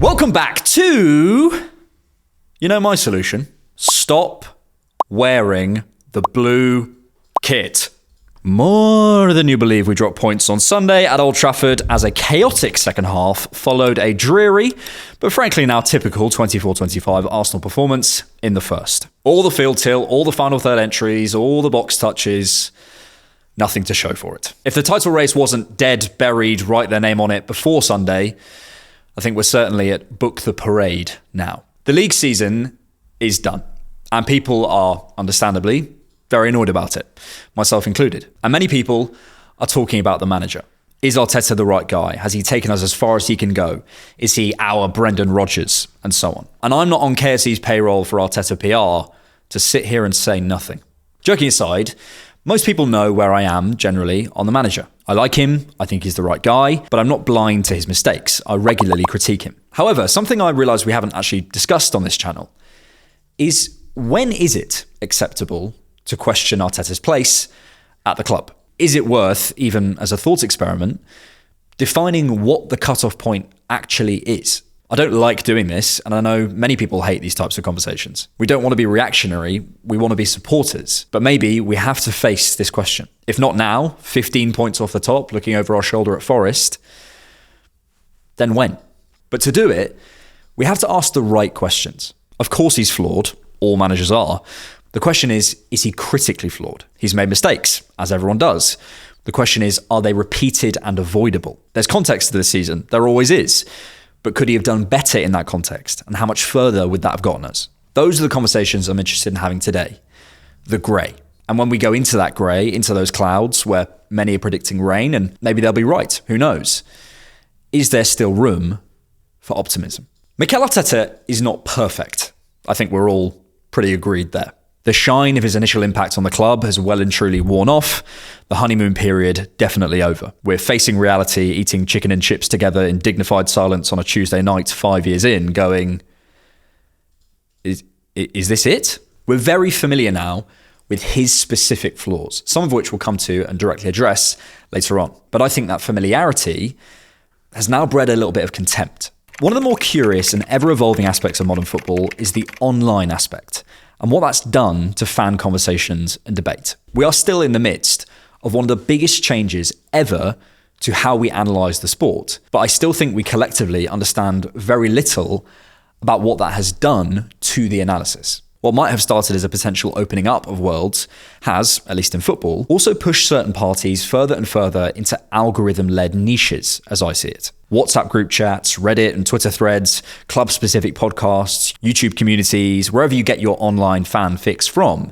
Welcome back to, my solution. Stop wearing the blue kit. More than you believe, we dropped points on Sunday at Old Trafford as a chaotic second half followed a dreary, but frankly now typical 24-25 Arsenal performance in the first. All the field tilt, all the final third entries, all the box touches, nothing to show for it. If the title race wasn't dead, buried, write their name on it before Sunday, I think we're certainly at book the parade now. The league season is done, and people are, understandably, very annoyed about it, myself included. And many people are talking about the manager. Is Arteta the right guy? Has he taken us as far as he can go? Is he our Brendan Rodgers? And so on. And I'm not on KSE's payroll for Arteta PR to sit here and say nothing. Joking aside, most people know where I am generally on the manager. I like him, I think he's the right guy, but I'm not blind to his mistakes. I regularly critique him. However, something I realise we haven't actually discussed on this channel is when is it acceptable to question Arteta's place at the club? Is it worth, even as a thought experiment, defining what the cutoff point actually is? I don't like doing this, and I know many people hate these types of conversations. We don't want to be reactionary, we want to be supporters. But maybe we have to face this question. If not now, 15 points off the top, looking over our shoulder at Forest, then when? But to do it, we have to ask the right questions. Of course he's flawed, all managers are. The question is he critically flawed? He's made mistakes, as everyone does. The question is, are they repeated and avoidable? There's context to this season, there always is. But could he have done better in that context? And how much further would that have gotten us? Those are the conversations I'm interested in having today. The grey. And when we go into that grey, into those clouds where many are predicting rain, and maybe they'll be right, who knows? Is there still room for optimism? Mikel Arteta is not perfect. I think we're all pretty agreed there. The shine of his initial impact on the club has well and truly worn off. The honeymoon period definitely over. We're facing reality, eating chicken and chips together in dignified silence on a Tuesday night 5 years in, going, is this it? We're very familiar now with his specific flaws, some of which we'll come to and directly address later on. But I think that familiarity has now bred a little bit of contempt. One of the more curious and ever-evolving aspects of modern football is the online aspect, and what that's done to fan conversations and debate. We are still in the midst of one of the biggest changes ever to how we analyse the sport, but I still think we collectively understand very little about what that has done to the analysis. What might have started as a potential opening up of worlds has, at least in football, also pushed certain parties further and further into algorithm-led niches, as I see it. WhatsApp group chats, Reddit and Twitter threads, club-specific podcasts, YouTube communities, wherever you get your online fan fix from.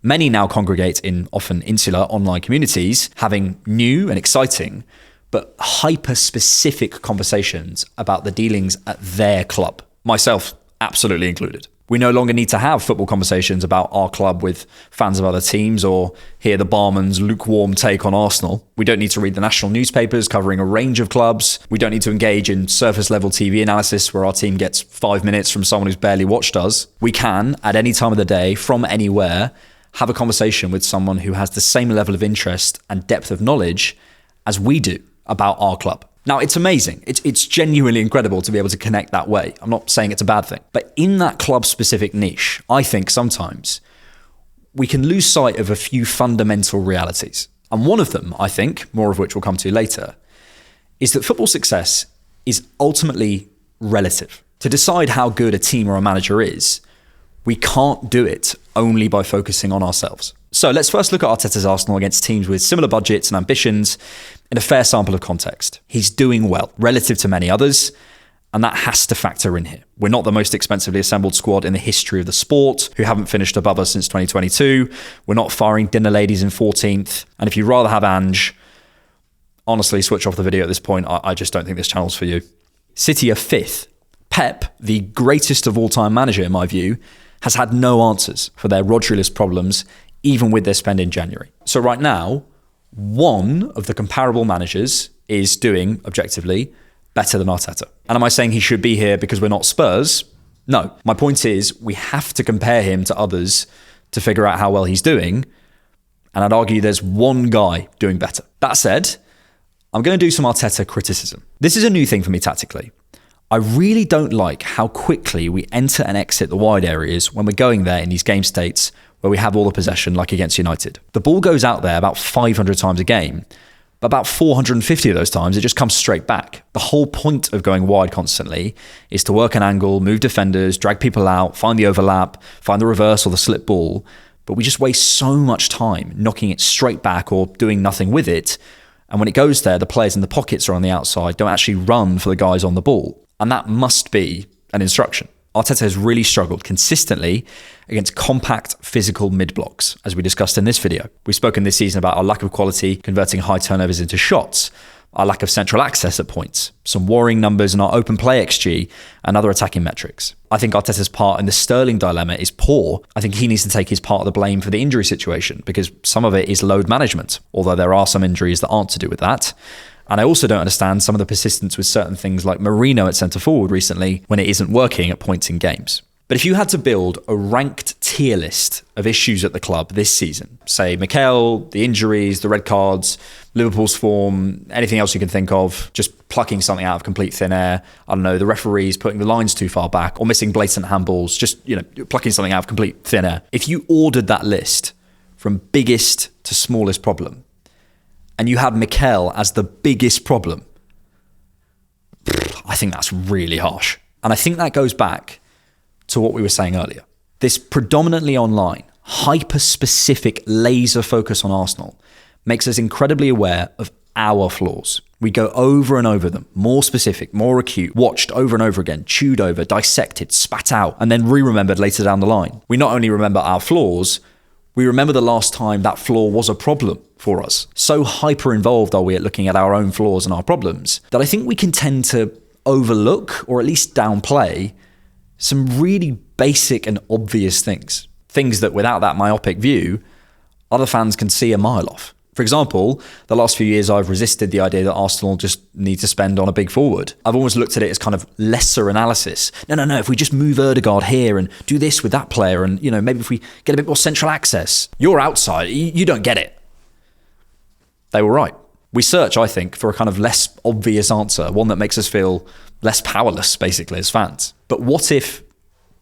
Many now congregate in often insular online communities, having new and exciting, but hyper-specific conversations about the dealings at their club. Myself absolutely included. We no longer need to have football conversations about our club with fans of other teams or hear the barman's lukewarm take on Arsenal. We don't need to read the national newspapers covering a range of clubs. We don't need to engage in surface level TV analysis where our team gets 5 minutes from someone who's barely watched us. We can, at any time of the day, from anywhere, have a conversation with someone who has the same level of interest and depth of knowledge as we do about our club. Now, it's amazing. It's genuinely incredible to be able to connect that way. I'm not saying it's a bad thing. But in that club-specific niche, I think sometimes we can lose sight of a few fundamental realities. And one of them, I think, more of which we'll come to later, is that football success is ultimately relative. To decide how good a team or a manager is, we can't do it only by focusing on ourselves. So let's first look at Arteta's Arsenal against teams with similar budgets and ambitions in a fair sample of context. He's doing well relative to many others, and that has to factor in here. We're not the most expensively assembled squad in the history of the sport, who haven't finished above us since 2022. We're not firing dinner ladies in 14th. And if you'd rather have Ange, honestly, switch off the video at this point. I just don't think this channel's for you. City are 5th. Pep, the greatest of all-time manager in my view, has had no answers for their Rodri-less problems, even with their spend in January. So right now, one of the comparable managers is doing, objectively, better than Arteta. And am I saying he should be here because we're not Spurs? No. My point is, we have to compare him to others to figure out how well he's doing. And I'd argue there's one guy doing better. That said, I'm going to do some Arteta criticism. This is a new thing for me tactically. I really don't like how quickly we enter and exit the wide areas when we're going there in these game states where we have all the possession, like against United. The ball goes out there about 500 times a game, but about 450 of those times, it just comes straight back. The whole point of going wide constantly is to work an angle, move defenders, drag people out, find the overlap, find the reverse or the slip ball. But we just waste so much time knocking it straight back or doing nothing with it. And when it goes there, the players in the pockets or on the outside don't actually run for the guys on the ball. And that must be an instruction. Arteta has really struggled consistently against compact physical mid-blocks, as we discussed in this video. We've spoken this season about our lack of quality converting high turnovers into shots, our lack of central access at points, some worrying numbers in our open play XG and other attacking metrics. I think Arteta's part in the Sterling dilemma is poor. I think he needs to take his part of the blame for the injury situation because some of it is load management, although there are some injuries that aren't to do with that. And I also don't understand some of the persistence with certain things like Marino at centre forward recently when it isn't working at points in games. But if you had to build a ranked tier list of issues at the club this season, say Mikel, the injuries, the red cards, Liverpool's form, anything else you can think of, just plucking something out of complete thin air, I don't know, the referees putting the lines too far back or missing blatant handballs, just, plucking something out of complete thin air. If you ordered that list from biggest to smallest problem, and you had Mikel as the biggest problem, I think that's really harsh. And I think that goes back to what we were saying earlier. This predominantly online, hyper-specific laser focus on Arsenal makes us incredibly aware of our flaws. We go over and over them, more specific, more acute, watched over and over again, chewed over, dissected, spat out, and then re-remembered later down the line. We not only remember our flaws, we remember the last time that flaw was a problem for us. So hyper-involved are we at looking at our own flaws and our problems that I think we can tend to overlook or at least downplay some really basic and obvious things. Things that without that myopic view, other fans can see a mile off. For example, the last few years I've resisted the idea that Arsenal just need to spend on a big forward. I've always looked at it as kind of lesser analysis. No, if we just move Ødegaard here and do this with that player and, maybe if we get a bit more central access, you're outside, you don't get it. They were right. We search, I think, for a kind of less obvious answer, one that makes us feel less powerless, basically, as fans. But what if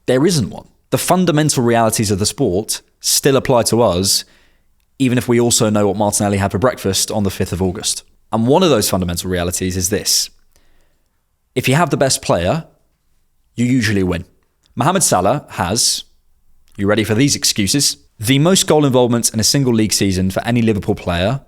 there isn't one? The fundamental realities of the sport still apply to us, even if we also know what Martinelli had for breakfast on the 5th of August. And one of those fundamental realities is this. If you have the best player, you usually win. Mohamed Salah has, you ready for these excuses? The most goal involvements in a single league season for any Liverpool player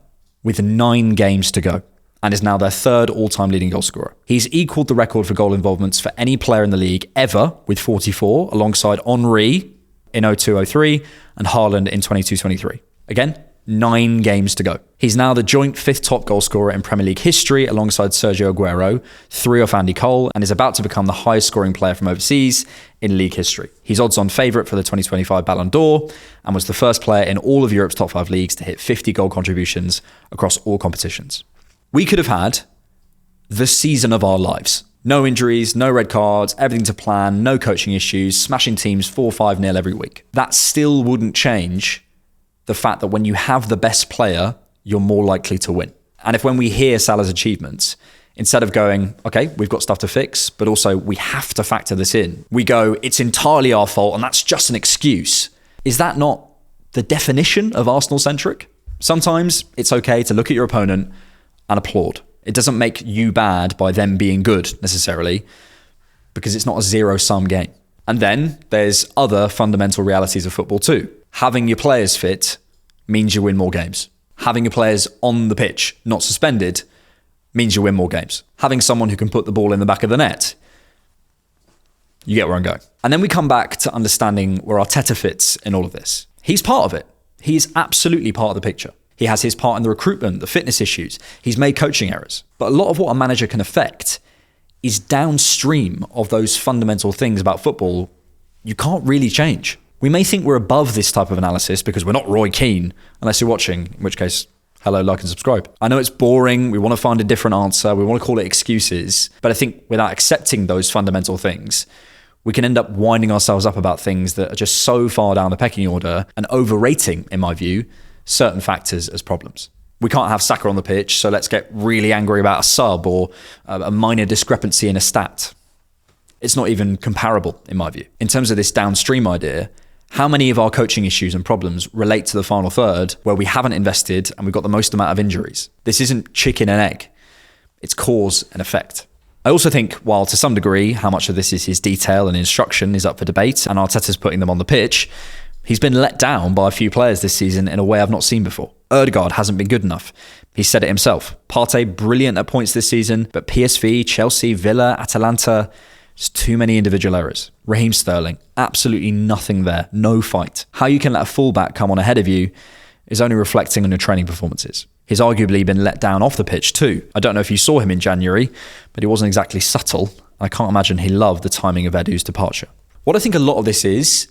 with 9 games to go, and is now their 3rd all-time leading goal scorer. He's equalled the record for goal involvements for any player in the league ever with 44, alongside Henry in 02-03 and Haaland in 22-23. Again, 9 games to go. He's now the joint 5th top goal scorer in Premier League history alongside Sergio Aguero, 3 off Andy Cole, and is about to become the highest scoring player from overseas in league history. He's odds-on favourite for the 2025 Ballon d'Or and was the first player in all of Europe's top 5 leagues to hit 50 goal contributions across all competitions. We could have had the season of our lives. No injuries, no red cards, everything to plan, no coaching issues, smashing teams 4-5-0 every week. That still wouldn't change the fact that when you have the best player, you're more likely to win. And if when we hear Salah's achievements, instead of going, okay, we've got stuff to fix, but also we have to factor this in, we go, it's entirely our fault and that's just an excuse. Is that not the definition of Arsenal-centric? Sometimes it's okay to look at your opponent and applaud. It doesn't make you bad by them being good necessarily, because it's not a zero-sum game. And then there's other fundamental realities of football too. Having your players fit means you win more games. Having your players on the pitch, not suspended, means you win more games. Having someone who can put the ball in the back of the net, you get where I'm going. And then we come back to understanding where Arteta fits in all of this. He's part of it. He is absolutely part of the picture. He has his part in the recruitment, the fitness issues. He's made coaching errors. But a lot of what a manager can affect is downstream of those fundamental things about football you can't really change. We may think we're above this type of analysis because we're not Roy Keane, unless you're watching, in which case, hello, like and subscribe. I know it's boring. We want to find a different answer. We want to call it excuses. But I think without accepting those fundamental things, we can end up winding ourselves up about things that are just so far down the pecking order and overrating, in my view, certain factors as problems. We can't have Saka on the pitch, so let's get really angry about a sub or a minor discrepancy in a stat. It's not even comparable, in my view. In terms of this downstream idea, how many of our coaching issues and problems relate to the final third where we haven't invested and we've got the most amount of injuries? This isn't chicken and egg. It's cause and effect. I also think, while to some degree, how much of this is his detail and instruction is up for debate, and Arteta's putting them on the pitch, he's been let down by a few players this season in a way I've not seen before. Ødegaard hasn't been good enough. He said it himself. Partey, brilliant at points this season, but PSV, Chelsea, Villa, Atalanta, just too many individual errors. Raheem Sterling, absolutely nothing there. No fight. How you can let a fullback come on ahead of you is only reflecting on your training performances. He's arguably been let down off the pitch too. I don't know if you saw him in January, but he wasn't exactly subtle. I can't imagine he loved the timing of Edu's departure. What I think a lot of this is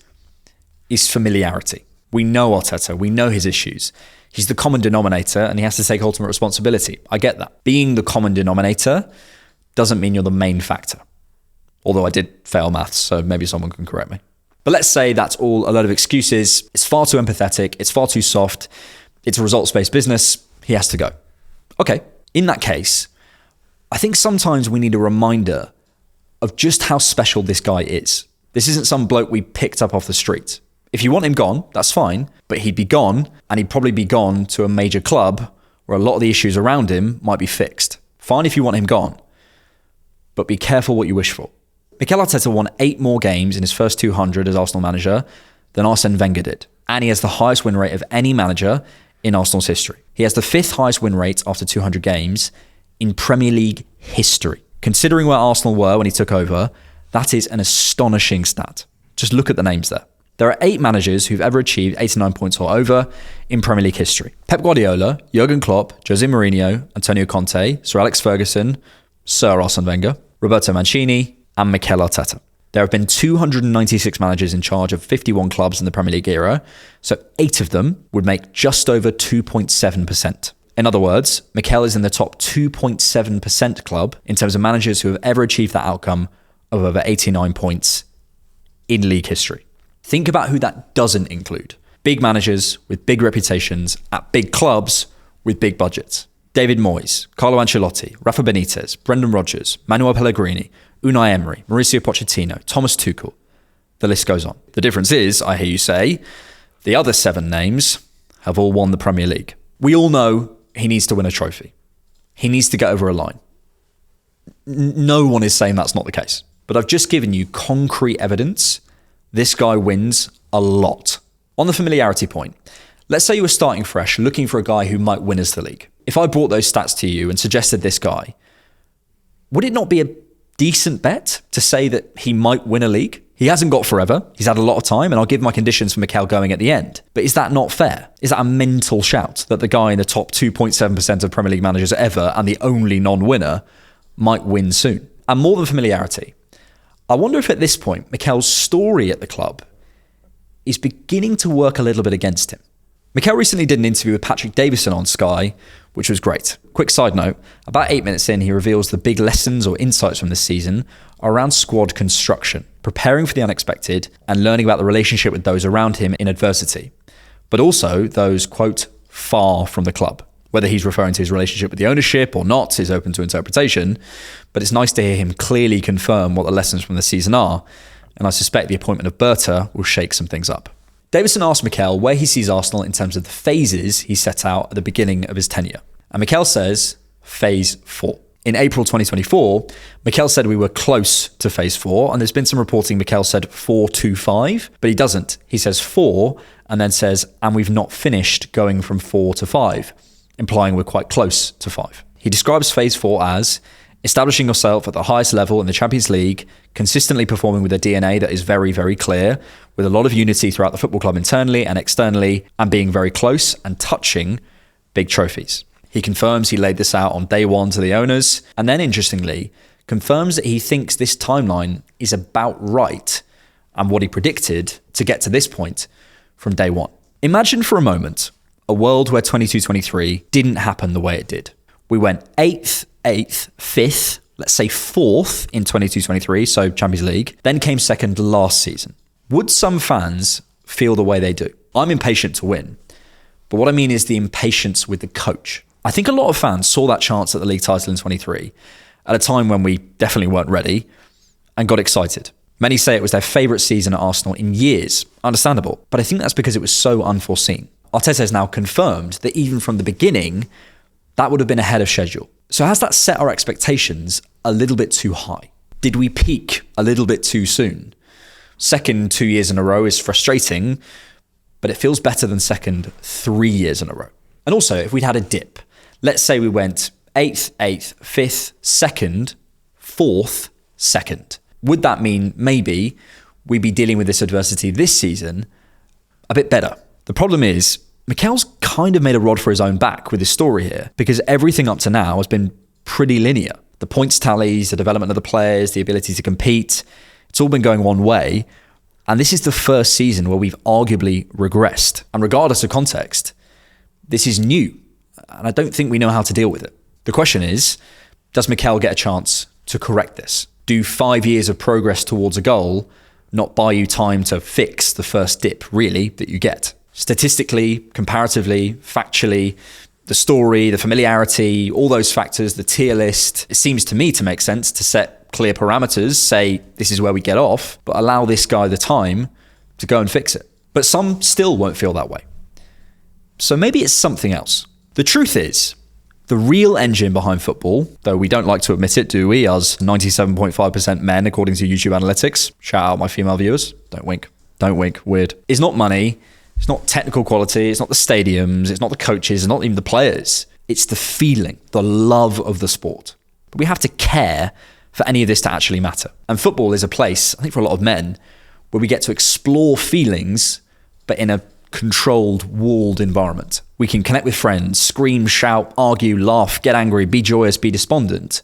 familiarity. We know Arteta, we know his issues. He's the common denominator and he has to take ultimate responsibility. I get that. Being the common denominator doesn't mean you're the main factor. Although I did fail maths, so maybe someone can correct me. But let's say that's all a load of excuses. It's far too empathetic. It's far too soft. It's a results-based business. He has to go. Okay, in that case, I think sometimes we need a reminder of just how special this guy is. This isn't some bloke we picked up off the street. If you want him gone, that's fine, but he'd be gone, and he'd probably be gone to a major club where a lot of the issues around him might be fixed. Fine if you want him gone, but be careful what you wish for. Mikel Arteta won 8 more games in his first 200 as Arsenal manager than Arsene Wenger did, and he has the highest win rate of any manager in Arsenal's history. He has the 5th highest win rate after 200 games in Premier League history. Considering where Arsenal were when he took over, that is an astonishing stat. Just look at the names there. There are 8 managers who've ever achieved 89 points or over in Premier League history. Pep Guardiola, Jurgen Klopp, Jose Mourinho, Antonio Conte, Sir Alex Ferguson, Sir Arsene Wenger, Roberto Mancini, and Mikel Arteta. There have been 296 managers in charge of 51 clubs in the Premier League era, so 8 of them would make just over 2.7%. In other words, Mikel is in the top 2.7% club in terms of managers who have ever achieved that outcome of over 89 points in league history. Think about who that doesn't include. Big managers with big reputations at big clubs with big budgets. David Moyes, Carlo Ancelotti, Rafa Benitez, Brendan Rodgers, Manuel Pellegrini, Unai Emery, Mauricio Pochettino, Thomas Tuchel. The list goes on. The difference is, I hear you say, the other 7 names have all won the Premier League. We all know he needs to win a trophy. He needs to get over a line. No one is saying that's not the case. But I've just given you concrete evidence this guy wins a lot. On the familiarity point, let's say you were starting fresh, looking for a guy who might win us the league. If I brought those stats to you and suggested this guy, would it not be a decent bet to say that he might win a league? He hasn't got forever. He's had a lot of time, and I'll give my conditions for Mikel going at the end. But is that not fair? Is that a mental shout that the guy in the top 2.7% of Premier League managers ever and the only non-winner might win soon? And more than familiarity, I wonder if at this point, Mikel's story at the club is beginning to work a little bit against him. Mikel recently did an interview with Patrick Davison on Sky, which was great. Quick side note, about 8 minutes in, he reveals the big lessons or insights from this season are around squad construction, preparing for the unexpected and learning about the relationship with those around him in adversity, but also those, quote, far from the club. Whether he's referring to his relationship with the ownership or not is open to interpretation, but it's nice to hear him clearly confirm what the lessons from the season are, and I suspect the appointment of Berta will shake some things up. Davison asked Mikel where he sees Arsenal in terms of the phases he set out at the beginning of his tenure. And Mikel says, phase 4. In April 2024, Mikel said we were close to phase 4, and there's been some reporting Mikel said 4 to 5, but he doesn't. He says 4, and then says, and we've not finished going from 4 to 5, implying we're quite close to 5. He describes phase 4 as establishing yourself at the highest level in the Champions League, consistently performing with a DNA that is very, very clear, with a lot of unity throughout the football club internally and externally, and being very close and touching big trophies. He confirms he laid this out on day 1 to the owners, and then interestingly, confirms that he thinks this timeline is about right and what he predicted to get to this point from day 1. Imagine for a moment a world where 22-23 didn't happen the way it did. We went 8th, 5th, let's say 4th in 22-23, so Champions League, then came 2nd last season. Would some fans feel the way they do? I'm impatient to win, but what I mean is the impatience with the coach. I think a lot of fans saw that chance at the league title in 23 at a time when we definitely weren't ready, and got excited. Many say it was their favourite season at Arsenal in years. Understandable. But I think that's because it was so unforeseen. Arteta has now confirmed that even from the beginning, that would have been ahead of schedule. So has that set our expectations a little bit too high? Did we peak a little bit too soon? Second 2 years in a row is frustrating, but it feels better than second 3 years in a row. And also, if we'd had a dip, let's say we went 8th, 5th, 2nd, 4th, 2nd. Would that mean maybe we'd be dealing with this adversity this season a bit better? The problem is, Mikel's kind of made a rod for his own back with his story here, because everything up to now has been pretty linear. The points tallies, the development of the players, the ability to compete, it's all been going one way. And this is the first season where we've arguably regressed. And regardless of context, this is new. And I don't think we know how to deal with it. The question is, does Mikel get a chance to correct this? Do 5 years of progress towards a goal not buy you time to fix the first dip, really, that you get? Statistically, comparatively, factually, the story, the familiarity, all those factors, the tier list, it seems to me to make sense to set clear parameters, say this is where we get off, but allow this guy the time to go and fix it. But some still won't feel that way. So maybe it's something else. The truth is, the real engine behind football, though we don't like to admit it, do we, as 97.5% men according to YouTube analytics, shout out my female viewers, don't wink, weird, is not money, it's not technical quality, it's not the stadiums, it's not the coaches, it's not even the players. It's the feeling, the love of the sport. But we have to care for any of this to actually matter. And football is a place, I think for a lot of men, where we get to explore feelings, but in a controlled, walled environment. We can connect with friends, scream, shout, argue, laugh, get angry, be joyous, be despondent.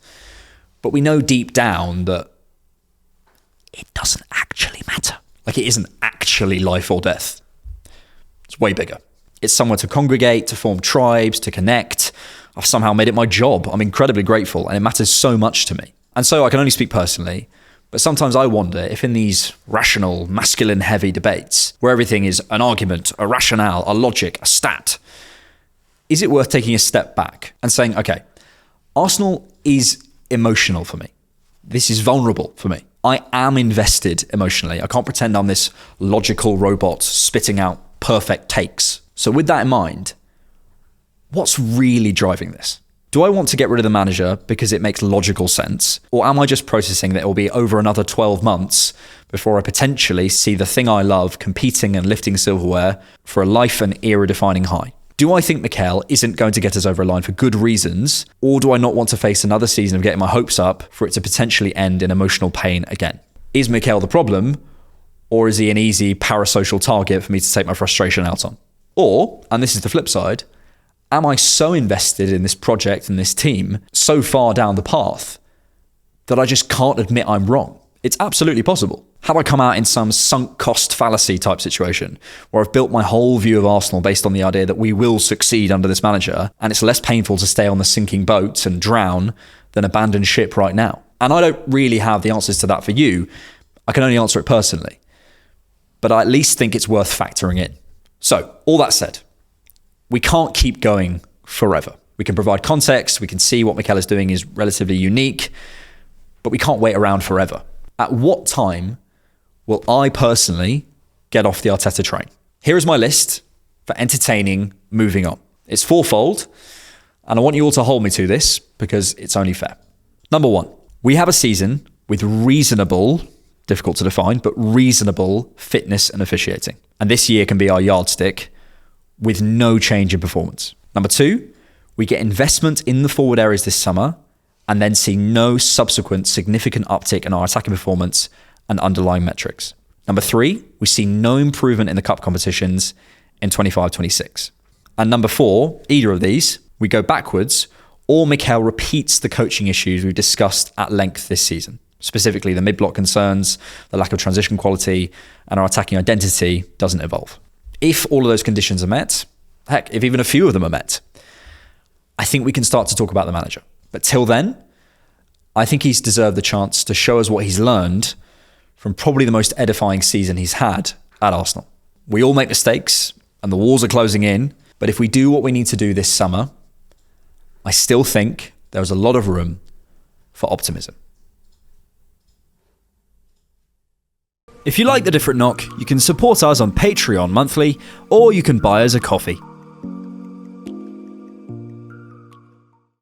But we know deep down that it doesn't actually matter. Like, it isn't actually life or death. It's way bigger. It's somewhere to congregate, to form tribes, to connect. I've somehow made it my job. I'm incredibly grateful, and it matters so much to me. And so I can only speak personally, but sometimes I wonder if in these rational, masculine-heavy debates, where everything is an argument, a rationale, a logic, a stat, is it worth taking a step back and saying, okay, Arsenal is emotional for me. This is vulnerable for me. I am invested emotionally. I can't pretend I'm this logical robot spitting out perfect takes. So with that in mind, what's really driving this? Do I want to get rid of the manager because it makes logical sense? Or am I just processing that it will be over another 12 months before I potentially see the thing I love competing and lifting silverware for a life and era-defining high? Do I think Mikel isn't going to get us over a line for good reasons? Or do I not want to face another season of getting my hopes up for it to potentially end in emotional pain again? Is Mikel the problem? Or is he an easy parasocial target for me to take my frustration out on? Or, and this is the flip side, am I so invested in this project and this team so far down the path that I just can't admit I'm wrong? It's absolutely possible. Have I come out in some sunk cost fallacy type situation where I've built my whole view of Arsenal based on the idea that we will succeed under this manager and it's less painful to stay on the sinking boat and drown than abandon ship right now? And I don't really have the answers to that for you. I can only answer it personally. But I at least think it's worth factoring in. So, all that said, we can't keep going forever. We can provide context, we can see what Mikel is doing is relatively unique, but we can't wait around forever. At what time will I personally get off the Arteta train? Here is my list for entertaining moving on. It's fourfold, and I want you all to hold me to this because it's only fair. Number one, we have a season with reasonable, difficult to define, but reasonable fitness and officiating. And this year can be our yardstick with no change in performance. Number two, we get investment in the forward areas this summer and then see no subsequent significant uptick in our attacking performance and underlying metrics. Number three, we see no improvement in the cup competitions in 25-26. And number four, either of these, we go backwards or Mikel repeats the coaching issues we've discussed at length this season. Specifically, the mid-block concerns, the lack of transition quality, and our attacking identity doesn't evolve. If all of those conditions are met, heck, if even a few of them are met, I think we can start to talk about the manager. But till then, I think he's deserved the chance to show us what he's learned from probably the most edifying season he's had at Arsenal. We all make mistakes, and the walls are closing in, but if we do what we need to do this summer, I still think there's a lot of room for optimism. If you like The Different Knock, you can support us on Patreon monthly, or you can buy us a coffee.